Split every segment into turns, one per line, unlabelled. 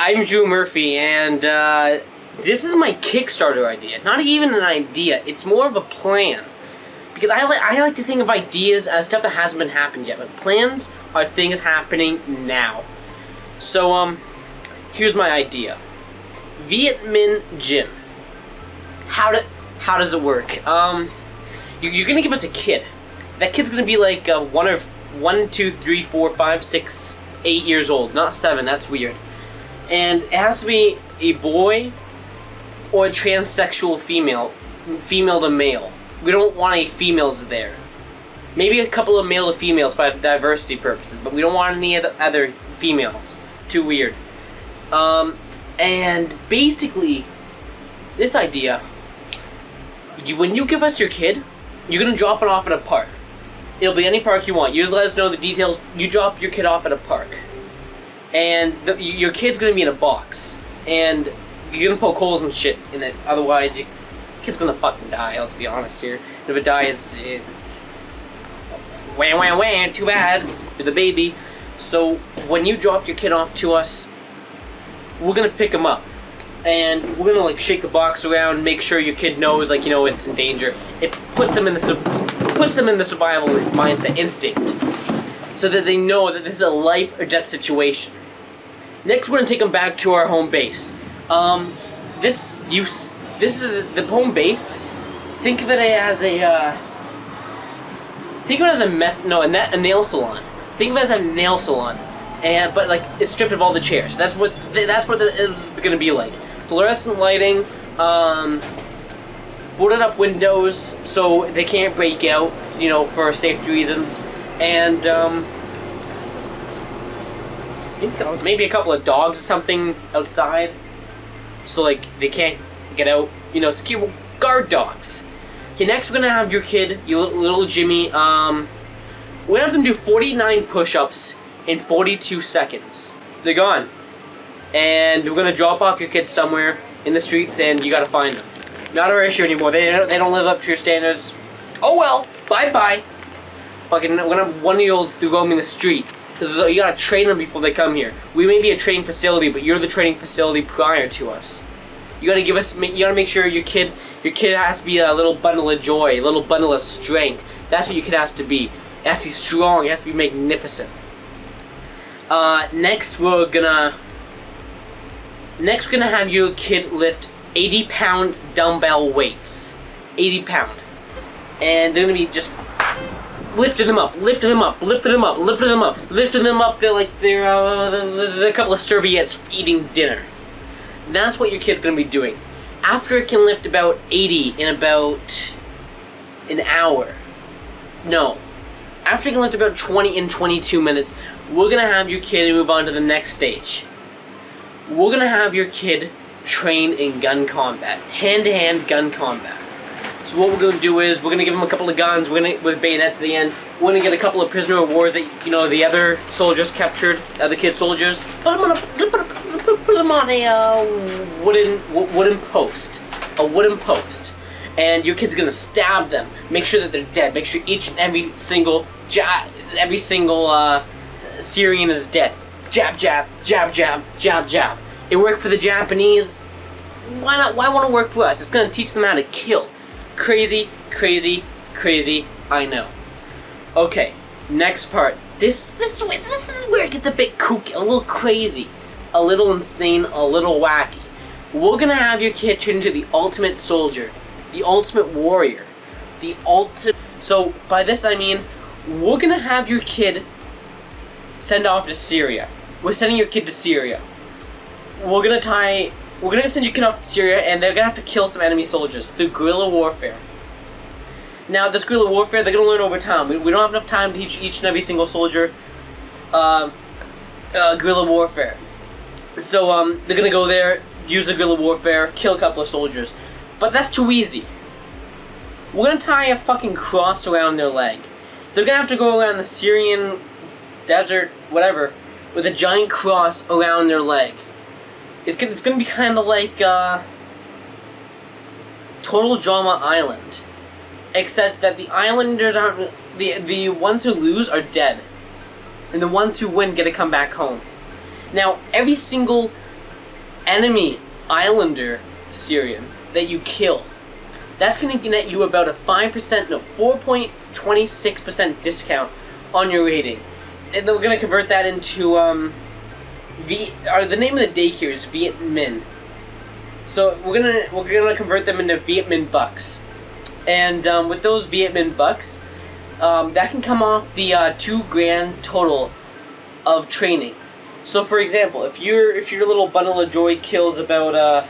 I'm Drew Murphy, and this is my Kickstarter idea. Not even an idea, it's more of a plan. Because I like to think of ideas as stuff that hasn't been happened yet, but plans are things happening now. So, here's my idea. Vietminh Gym. How does it work? You're gonna give us a kid. That kid's gonna be like 1, 2, 3, 4, 5, 6, 8 years old. Not 7, that's weird. And it has to be a boy or a transsexual female to male. We don't want any females there. Maybe a couple of male to females for diversity purposes, but we don't want any other females. Too weird. And basically, this idea, when you give us your kid, you're gonna drop it off at a park. It'll be any park you want. You just let us know the details. You drop your kid off at a park. And your kid's gonna be in a box. And you're gonna poke holes and shit in it. Otherwise, your kid's gonna fucking die, let's be honest here. And if it dies, it's... wham, wham, wham, too bad. You're the baby. So, when you drop your kid off to us, we're gonna pick him up. And we're gonna, like, shake the box around, make sure your kid knows, like, you know, it's in danger. It puts them in the survival mindset, instinct. So that they know that this is a life or death situation. Next, we're gonna take them back to our home base. This is the home base. Think of it as a nail salon. Think of it as a nail salon, but like it's stripped of all the chairs. That's what it's gonna be like. Fluorescent lighting, boarded up windows so they can't break out, you know, for safety reasons, and maybe a couple of dogs or something outside, so like they can't get out, you know, secure guard dogs. Okay, next we're gonna have your kid, your little Jimmy, we're gonna have them do 49 push-ups in 42 seconds. They're gone. And we're gonna drop off your kid somewhere in the streets and you gotta find them. Not our issue anymore, they don't live up to your standards. Oh well, bye-bye. Fucking, we're gonna have 1-year-olds to roam in the street. Because you gotta train them before they come here. We may be a training facility, but you're the training facility prior to us. You gotta make sure your kid has to be a little bundle of joy, a little bundle of strength. That's what your kid has to be. It has to be strong, it has to be magnificent. Next we're gonna have your kid lift 80-pound dumbbell weights. 80 pound. And they're gonna be just lifting them up. They're like they're a couple of serviettes eating dinner. That's what your kid's gonna be doing. After it can lift about 80 in about an hour. No. After it can lift about 20 in 22 minutes, we're gonna have your kid move on to the next stage. We're gonna have your kid train in gun combat. Hand-to-hand gun combat. So what we're gonna do is, we're gonna give him a couple of guns, with bayonets at the end. We're gonna get a couple of prisoner of wars that, you know, the other soldiers captured, other kid soldiers. Put them on a wooden post. A wooden post. And your kid's gonna stab them. Make sure that they're dead. Make sure each and every single Syrian is dead. Jab, jab, jab, jab, jab, jab. It worked for the Japanese. Why not? Why won't it work for us? It's gonna teach them how to kill. Crazy, crazy, crazy, I know. Okay, next part. This is where it gets a bit kooky, a little crazy, a little insane, a little wacky. We're gonna have your kid turn into the ultimate soldier, the ultimate warrior, the ultimate... So, by this I mean, we're gonna have your kid send off to Syria. We're sending your kid to Syria. We're gonna send your kid off to Syria, and they're gonna have to kill some enemy soldiers through guerrilla warfare. Now, this guerrilla warfare, they're gonna learn over time. We don't have enough time to teach each and every single soldier guerrilla warfare. So, they're gonna go there, use the guerrilla warfare, kill a couple of soldiers. But that's too easy. We're gonna tie a fucking cross around their leg. They're gonna have to go around the Syrian desert, whatever, with a giant cross around their leg. It's gonna be kind of like Total Drama Island, except that the islanders aren't the ones who lose are dead, and the ones who win get to come back home. Now, every single enemy islander Syrian that you kill, that's going to net you about a 4.26% discount on your rating. And then we're going to convert that into, the name of the daycare is Vietminh. So we're gonna convert them into Vietminh bucks. And with those Vietminh bucks, that can come off the $2,000 total of training. So for example, if your little bundle of joy kills about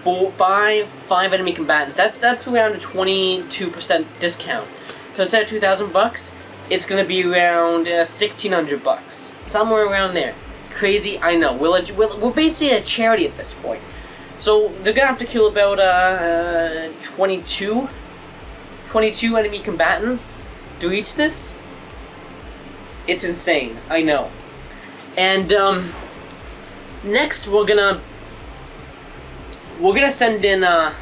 five enemy combatants, that's around a 22% discount. So instead of $2,000, it's gonna be around $1,600, somewhere around there. Crazy, I know. We're basically a charity at this point. So they're gonna have to kill about 22 enemy combatants to reach this. It's insane, I know. And next we're gonna send in a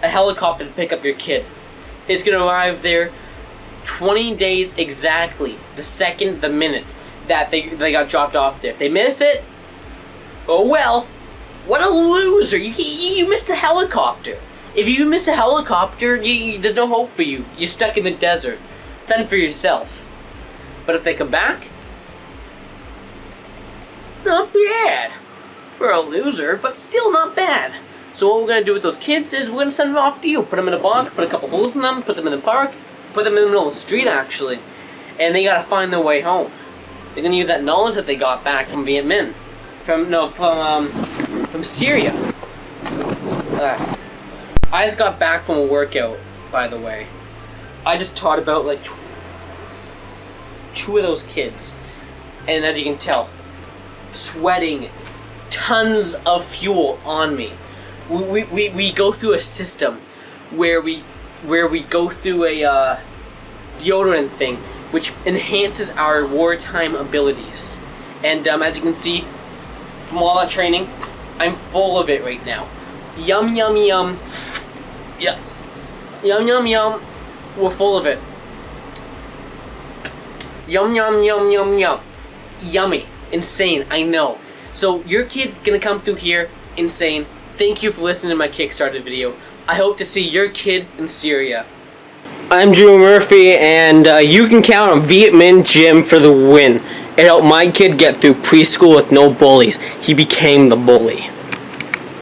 helicopter to pick up your kid. It's gonna arrive there 20 days exactly, the minute that they got dropped off there. If they miss it, oh well. What a loser! You missed a helicopter. If you miss a helicopter, there's no hope for you. You're stuck in the desert. Fend for yourself. But if they come back, not bad for a loser, but still not bad. So what we're gonna do with those kids is we're gonna send them off to you. Put them in a box, put a couple holes in them, put them in the park, put them in the middle of the street actually, and they gotta find their way home. They're gonna use that knowledge that they got back from Vietminh, from Syria. I just got back from a workout, by the way. I just taught about like two of those kids, and as you can tell, sweating tons of fuel on me. We go through a system where we go through a deodorant thing which enhances our wartime abilities, and as you can see from all that training, I'm full of it right now. Yum yum yum. Yeah. Yum yum yum. We're full of it. Yum yum yum yum yum. Yummy. Insane, I know. So your kid's gonna come through here, insane. Thank you for listening to my Kickstarter video. I hope to see your kid in Syria. I'm Drew Murphy, and you can count on Vietminh Gym for the win. It helped my kid get through preschool with no bullies. He became the bully.